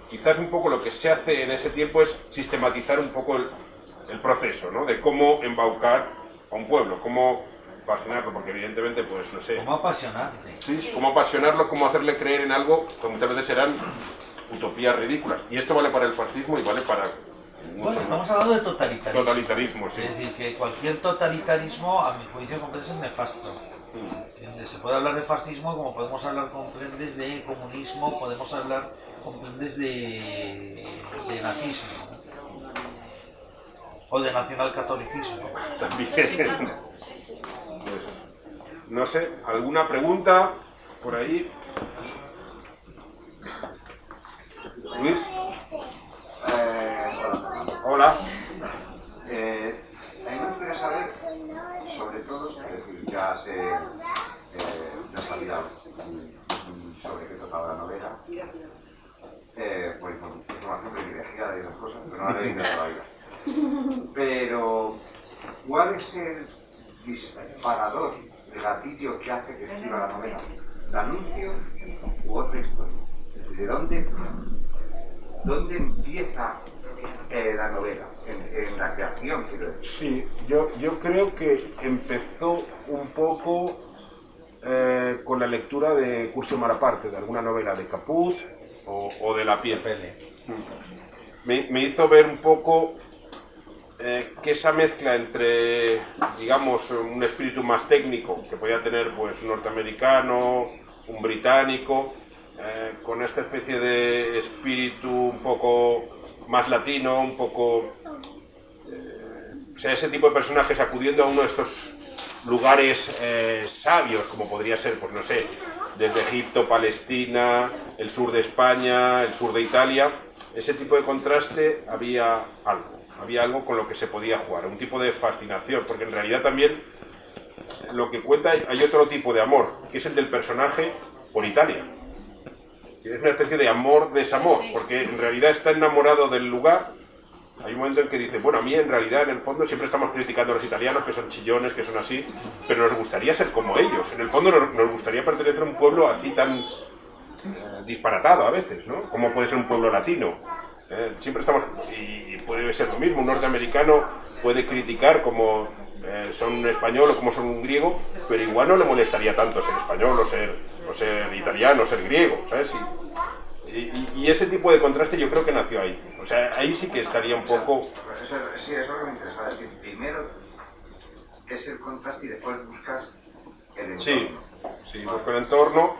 Quizás un poco lo que se hace en ese tiempo es sistematizar un poco el proceso, ¿no? De cómo embaucar a un pueblo, cómo fascinarlo, porque evidentemente, pues, no sé... ¿Cómo apasionarle? Sí, cómo apasionarlo, cómo hacerle creer en algo que muchas veces serán utopías ridículas. Y esto vale para el fascismo y vale para... Bueno, estamos hablando de totalitarismo. Totalitarismo, sí. Es decir, que cualquier totalitarismo, a mi juicio, comprende es nefasto. Se puede hablar de fascismo como podemos hablar, comprendes, de comunismo, podemos hablar, comprendes, de nazismo, ¿no? O de nacionalcatolicismo. También. Sí, claro. Sí. Pues, no sé, ¿alguna pregunta por ahí? Luis. Hola. A mí me gustaría saber, sobre todo, es decir, ya sabía sobre qué trataba la novela, por información privilegiada y esas cosas, pero no la he leído todavía. Pero, ¿cuál es el disparador, el gatillo que hace que escriba la novela? ¿El anuncio u otra historia? Es decir, ¿de dónde empieza la novela? En la creación, quiero decir. Sí, yo creo que empezó un poco con la lectura de Curcio Malaparte, de alguna novela de Capuz o de La Piel. Me hizo ver un poco que esa mezcla entre, digamos, un espíritu más técnico, que podía tener pues un norteamericano, un británico, con esta especie de espíritu un poco más latino, un poco... o sea, ese tipo de personajes acudiendo a uno de estos lugares sabios, como podría ser, pues no sé, desde Egipto, Palestina, el sur de España, el sur de Italia. Ese tipo de contraste había algo con lo que se podía jugar, un tipo de fascinación, porque en realidad también lo que cuenta, hay otro tipo de amor, que es el del personaje por Italia. Es una especie de amor-desamor, porque en realidad está enamorado del lugar. Hay un momento en que dice, bueno, a mí en realidad, en el fondo, siempre estamos criticando a los italianos, que son chillones, que son así, pero nos gustaría ser como ellos. En el fondo nos gustaría pertenecer a un pueblo así tan disparatado a veces, ¿no? Como puede ser un pueblo latino. Siempre estamos... Y puede ser lo mismo, un norteamericano puede criticar como son un español o como son un griego, pero igual no le molestaría tanto ser español o ser italiano o ser griego, ¿sabes? Y ese tipo de contraste yo creo que nació ahí. O sea, ahí sí que estaría un poco... Sí, eso es lo que me interesa. Es decir, primero es el contraste y después buscas el entorno. Sí, busco el entorno.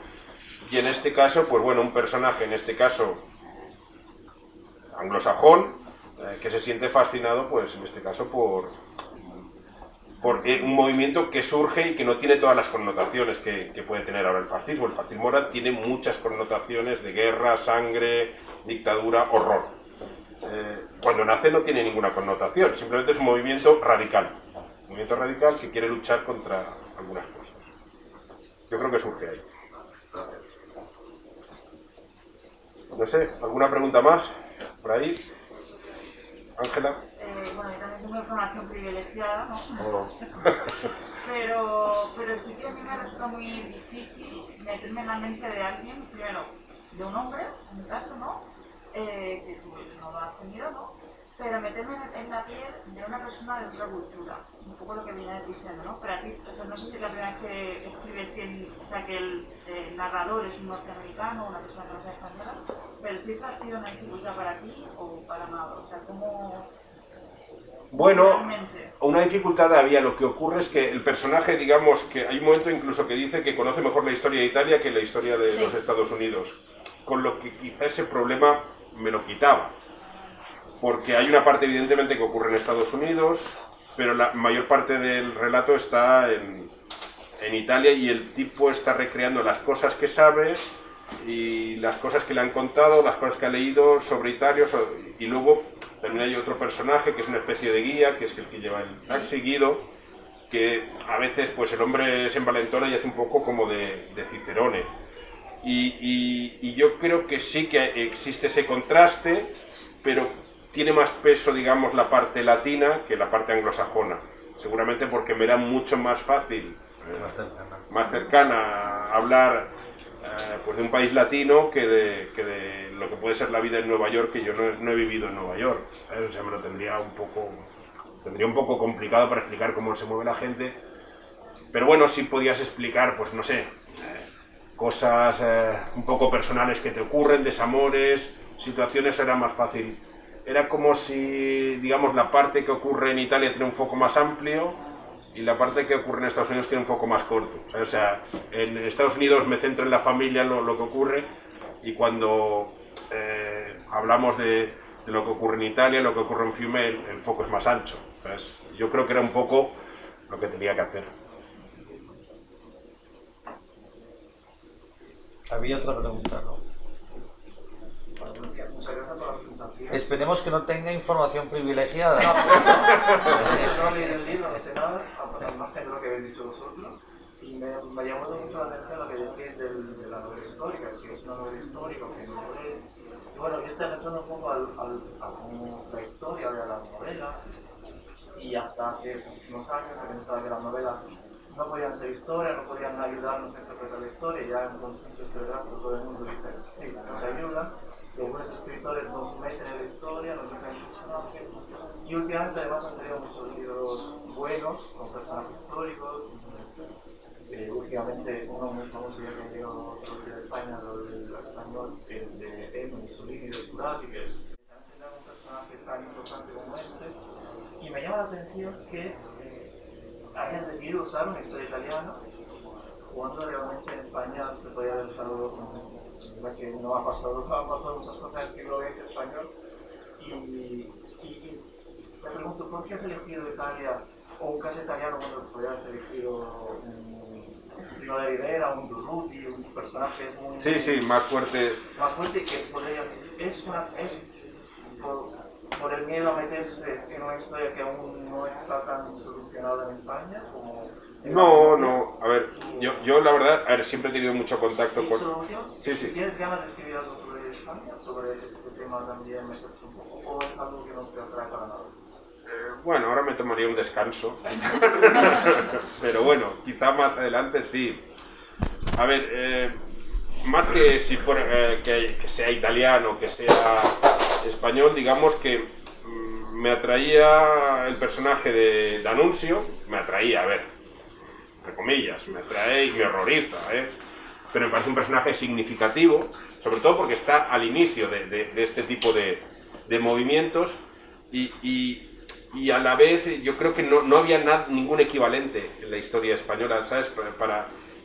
Y en este caso, pues bueno, un personaje, en este caso anglosajón, que se siente fascinado, pues en este caso por un movimiento que surge y que no tiene todas las connotaciones que puede tener ahora el fascismo. El fascismo ahora tiene muchas connotaciones de guerra, sangre, dictadura, horror. Cuando nace no tiene ninguna connotación, simplemente es un movimiento radical. Un movimiento radical que quiere luchar contra algunas cosas. Yo creo que surge ahí. No sé, ¿alguna pregunta más? Por ahí. Ángela. Bueno, yo también tengo información privilegiada, ¿no? Oh. pero sí que a mí me resulta muy difícil meterme en la mente de alguien, primero, de un hombre, en mi caso, ¿no? Que tú no lo has tenido, ¿no? Pero meterme en la piel de una persona de otra cultura, poco lo que venía diciendo, ¿no? Pero aquí, o sea, no sé si es la primera vez que escribes, o sea, que el narrador es un norteamericano, una persona que no sea española, pero si esa ha sido una dificultad para ti o para nada, o sea, ¿cómo...? Bueno, realmente? una dificultad había. Lo que ocurre es que el personaje, digamos, que hay un momento incluso que dice que conoce mejor la historia de Italia que la historia de los Estados Unidos, con lo que quizá ese problema me lo quitaba, porque hay una parte evidentemente que ocurre en Estados Unidos, pero la mayor parte del relato está en Italia y el tipo está recreando las cosas que sabe y las cosas que le han contado, las cosas que ha leído sobre Italia, y luego también hay otro personaje que es una especie de guía, que es el que lleva el taxi, Guido, que a veces pues el hombre se envalentona y hace un poco como de Cicerone. Y yo creo que sí que existe ese contraste, pero tiene más peso, digamos, la parte latina que la parte anglosajona. Seguramente porque me era mucho más fácil, más cercana a hablar pues de un país latino que de lo que puede ser la vida en Nueva York, que yo no he vivido en Nueva York, ¿sabes? O sea, me lo tendría un poco complicado para explicar cómo se mueve la gente, pero bueno, sí podías explicar, pues no sé, cosas un poco personales que te ocurren, desamores, situaciones, era más fácil. Era como si, digamos, la parte que ocurre en Italia tiene un foco más amplio y la parte que ocurre en Estados Unidos tiene un foco más corto. O sea, en Estados Unidos me centro en la familia, lo que ocurre, y cuando hablamos de lo que ocurre en Italia, lo que ocurre en Fiume, el foco es más ancho. ¿Sabes? Yo creo que era un poco lo que tenía que hacer. Había otra pregunta, ¿no? Muchas gracias por la presentación. Esperemos que no tenga información privilegiada. No leí el libro, no sé nada, al margen de lo que habéis dicho vosotros, y me llamó mucho la atención lo que decís de la novela histórica, que es una novela histórica que no es... Bueno, yo estoy pensando un poco a cómo la historia de la novela, y hasta hace muchísimos años se pensaba que las novelas no podían ser historia, no podían ayudarnos a interpretar la historia, ya en consenso historiográfico todo el mundo dice, sí, nos ayudan, y algunos escritores nos meten en la historia, nos meten personajes, y últimamente además han salido muchos libros buenos, con personajes históricos, últimamente uno muy famoso ya que llegó de España, el español, el de Eno, Mussolini, de Turati, que también tendrá un personaje tan importante como este, y me llama la atención que hayan decidido usar una historia italiana cuando realmente en España se podía haber usado, que no han pasado muchas cosas en el siglo XX español, y me pregunto, ¿por qué has elegido Italia o un caso italiano cuando podrías haber elegido un Primo de Rivera, un Durruti, un personaje muy... Sí, más fuerte. Más fuerte que podría... por el miedo a meterse en una historia que aún no está tan solucionada en España como... No, a ver, yo la verdad, siempre he tenido mucho contacto con... Sí. ¿Tienes ganas de escribir algo sobre España? ¿Sobre este tema también meterse un poco? ¿O es algo que no te atrae para nada? Bueno, ahora me tomaría un descanso, pero bueno, quizá más adelante sí. A ver, más que si que sea italiano, que sea español, digamos que me atraía el personaje de D'Annunzio, me atraía, a ver, entre comillas, me atrae y me horroriza, pero me parece un personaje significativo, sobre todo porque está al inicio de este tipo de movimientos y a la vez yo creo que no había ningún equivalente en la historia española, ¿sabes?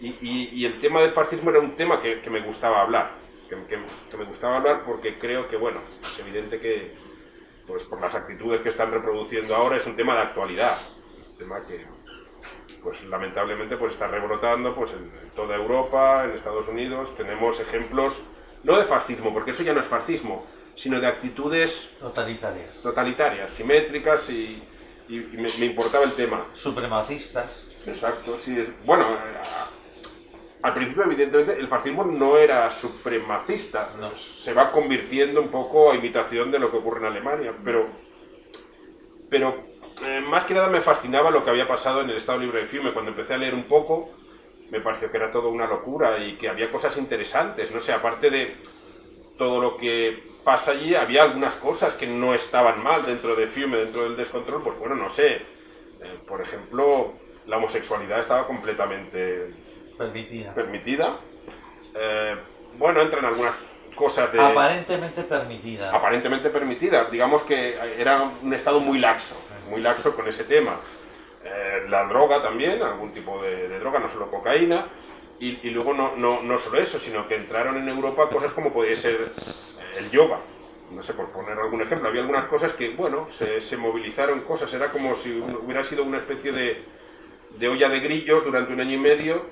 Y el tema del fascismo era un tema que me gustaba hablar, que me gustaba hablar porque creo que, bueno, es evidente que, pues por las actitudes que están reproduciendo ahora, es un tema de actualidad, un tema que, pues lamentablemente, pues está rebrotando pues en toda Europa, en Estados Unidos, tenemos ejemplos, no de fascismo, porque eso ya no es fascismo, sino de actitudes totalitarias, simétricas y me importaba el tema. Supremacistas. Exacto, sí. Bueno, al principio evidentemente el fascismo no era supremacista, no. Se va convirtiendo un poco a imitación de lo que ocurre en Alemania, pero más que nada me fascinaba lo que había pasado en el Estado Libre de Fiume. Cuando empecé a leer un poco me pareció que era todo una locura y que había cosas interesantes, no sé, aparte de todo lo que pasa allí, había algunas cosas que no estaban mal dentro de Fiume, dentro del descontrol, pues bueno, no sé, por ejemplo, la homosexualidad estaba completamente permitida. Bueno, entran algunas cosas de... Aparentemente permitida. Aparentemente permitida. Digamos que era un estado muy laxo con ese tema. La droga también, algún tipo de droga, no solo cocaína. Y luego no solo eso, sino que entraron en Europa cosas como podía ser el yoga. No sé, por poner algún ejemplo, había algunas cosas que, bueno, se movilizaron cosas, era como si hubiera sido una especie de olla de grillos durante 1 año y medio,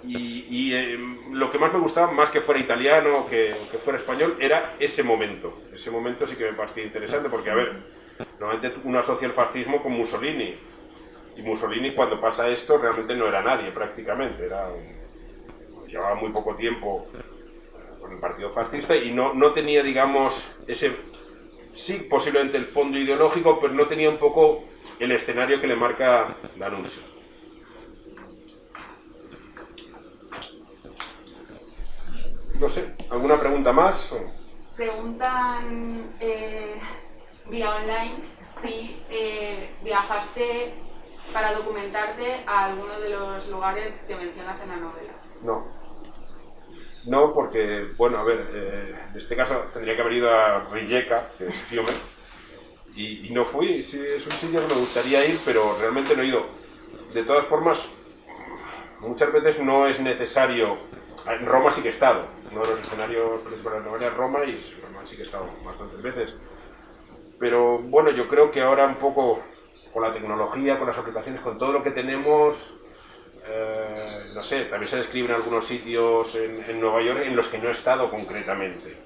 y lo que más me gustaba, más que fuera italiano o que fuera español, era ese momento. Ese momento sí que me parecía interesante, porque, a ver, normalmente uno asocia el fascismo con Mussolini, y Mussolini cuando pasa esto realmente no era nadie prácticamente, llevaba muy poco tiempo con el partido fascista y no tenía, digamos, ese, sí, posiblemente el fondo ideológico, pero no tenía un poco el escenario que le marca la Nuncio. No sé, ¿alguna pregunta más? Preguntan vía online si viajaste para documentarte a alguno de los lugares que mencionas en la novela. No, porque, bueno, a ver, en este caso tendría que haber ido a Rijeka, que es Fiume, y no fui. Sí, es un sitio que me gustaría ir, pero realmente no he ido. De todas formas, muchas veces no es necesario. En Roma sí que he estado. Uno de los escenarios principales de la novela es Roma, y en Roma sí que he estado bastantes veces. Pero bueno, yo creo que ahora un poco con la tecnología, con las aplicaciones, con todo lo que tenemos, no sé, también se describen algunos sitios en Nueva York en los que no he estado concretamente.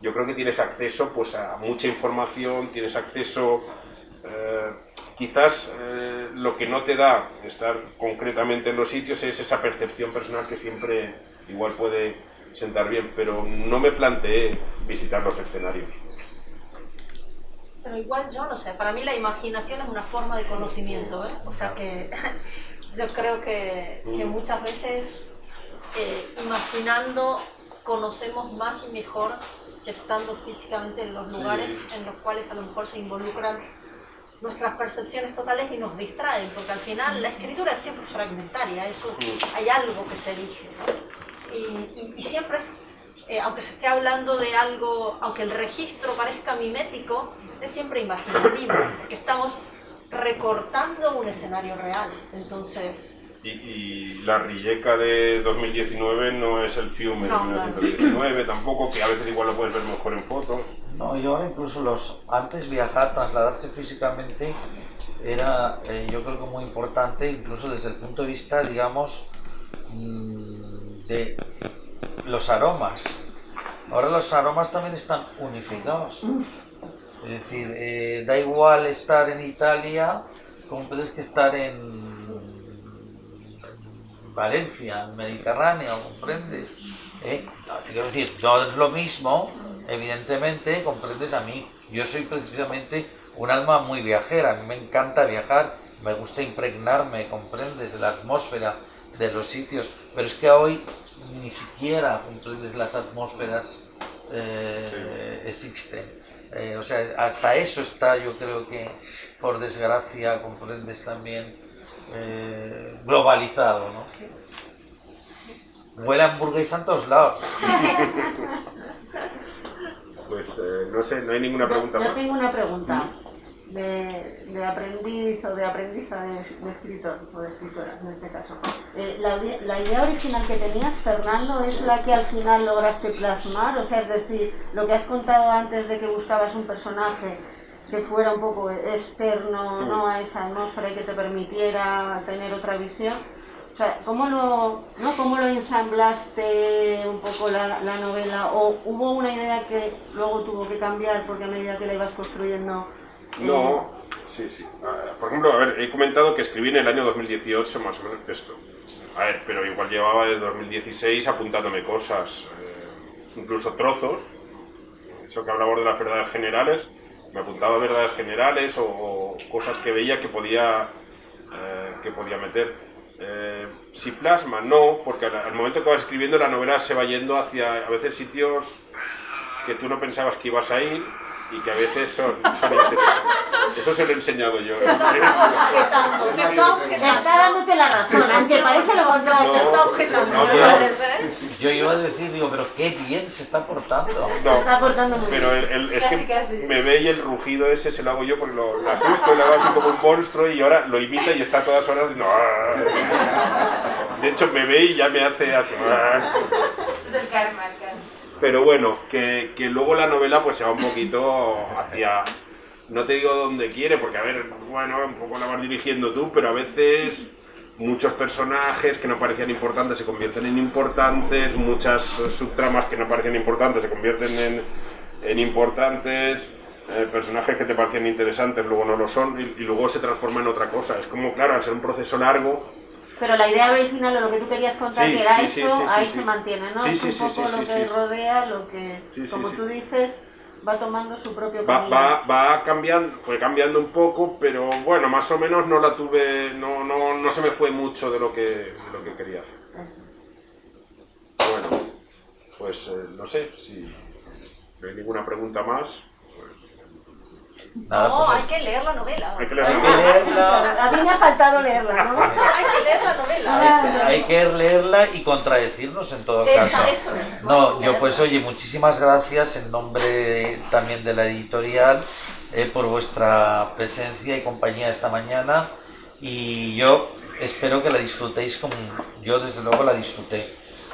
Yo creo que tienes acceso pues a mucha información, tienes acceso, quizás lo que no te da estar concretamente en los sitios es esa percepción personal que siempre igual puede sentar bien, pero no me planteé visitar los escenarios. Pero igual yo no sé, para mí la imaginación es una forma de conocimiento, ¿eh? O sea que yo creo que muchas veces imaginando conocemos más y mejor que estando físicamente en los lugares en los cuales a lo mejor se involucran nuestras percepciones totales y nos distraen, porque al final la escritura es siempre fragmentaria, eso, hay algo que se elige, ¿no? Y siempre es, aunque se esté hablando de algo, aunque el registro parezca mimético, es siempre imaginativo, porque estamos recortando un escenario real, entonces... Y la Rijeka de 2019 no es el Fiume de 1919 tampoco, que a veces igual lo puedes ver mejor en fotos. No, y ahora incluso antes viajar, trasladarse físicamente, era yo creo que muy importante, incluso desde el punto de vista, digamos, de los aromas. Ahora los aromas también están unificados. Es decir, da igual estar en Italia como puedes que estar en Valencia, en Mediterráneo, ¿comprendes? Quiero decir, no es lo mismo, evidentemente, comprendes a mí. Yo soy precisamente un alma muy viajera, a mí me encanta viajar, me gusta impregnarme, comprendes, de la atmósfera, de los sitios, pero es que hoy ni siquiera, comprendes, las atmósferas existen. O sea, hasta eso está, yo creo que, por desgracia, comprendes también, globalizado, ¿no? Huele a hamburguesa en todos lados. Pues no sé, no hay ninguna pregunta más. Yo tengo una pregunta de aprendiz o de aprendiza de escritor o de escritora en este caso. La idea original que tenías, Fernando, es la que al final lograste plasmar, o sea, es decir, lo que has contado antes de que buscabas un personaje que fuera un poco externo, ¿no?, a esa atmósfera y que te permitiera tener otra visión. O sea, ¿cómo lo ensamblaste un poco la novela? ¿O hubo una idea que luego tuvo que cambiar porque a medida que la ibas construyendo? No, sí. Por ejemplo, a ver, he comentado que escribí en el año 2018 más o menos esto. A ver, pero igual llevaba desde 2016 apuntándome cosas, incluso trozos. Eso que hablamos de las verdades generales, me apuntaba verdades generales o cosas que veía que podía meter. Si plasma, no, porque al momento que vas escribiendo la novela se va yendo hacia a veces sitios que tú no pensabas que ibas a ir y que a veces son interesantes. Eso se lo he enseñado yo. Te está objetando, te está objetando. Está dándote la razón, aunque parece lo contrario. Te está objetando, no, me parece, ¿eh? Yo iba a decir, digo, pero qué bien se está portando. No, Está portando muy pero bien. es Casi, que casi. me ve y el rugido ese se lo hago yo porque lo asusto, lo hago así como un monstruo y ahora lo imita y está a todas horas diciendo... "Ah". De hecho me ve y ya me hace así... "Ah". Es el karma, el karma. Pero bueno, que luego la novela pues se va un poquito hacia... No te digo dónde quiere, porque a ver, bueno, un poco la vas dirigiendo tú, pero a veces muchos personajes que no parecían importantes se convierten en importantes, muchas subtramas que no parecían importantes se convierten en importantes, personajes que te parecían interesantes luego no lo son y luego se transforma en otra cosa. Es como, claro, al ser un proceso largo... Pero la idea original o lo que tú querías contar, Sí, que era sí, eso, sí, sí, ahí sí. se mantiene, ¿no? Sí, Es sí, un sí, poco sí, lo sí, que sí. rodea, lo que, Sí, sí, como sí. tú dices, va tomando su propio Va, camino. va cambiando, fue cambiando un poco, pero bueno, más o menos no la tuve, no se me fue mucho de lo que quería hacer. Bueno, pues no sé, si no hay ninguna pregunta más. Nada, No, pues hay que leer la novela. Hay que leer hay la que novela. leerla, A mí me ha faltado leerla, ¿no? Hay que leer la novela. hay que leerla y contradecirnos en todo Esa, caso. eso es. No, yo pues oye, muchísimas gracias en nombre también de la editorial por vuestra presencia y compañía esta mañana y yo espero que la disfrutéis como yo desde luego la disfruté,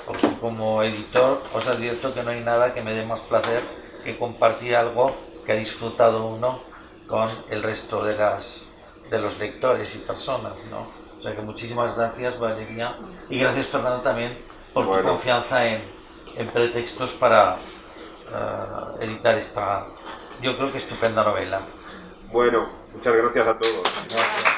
porque como editor os advierto que no hay nada que me dé más placer que compartir algo que ha disfrutado uno con el resto de los lectores y personas, ¿no? O sea que muchísimas gracias Valeria y gracias Fernando también por tu Bueno. confianza en pretextos para editar esta, yo creo que estupenda novela. Bueno, muchas gracias a todos. Gracias.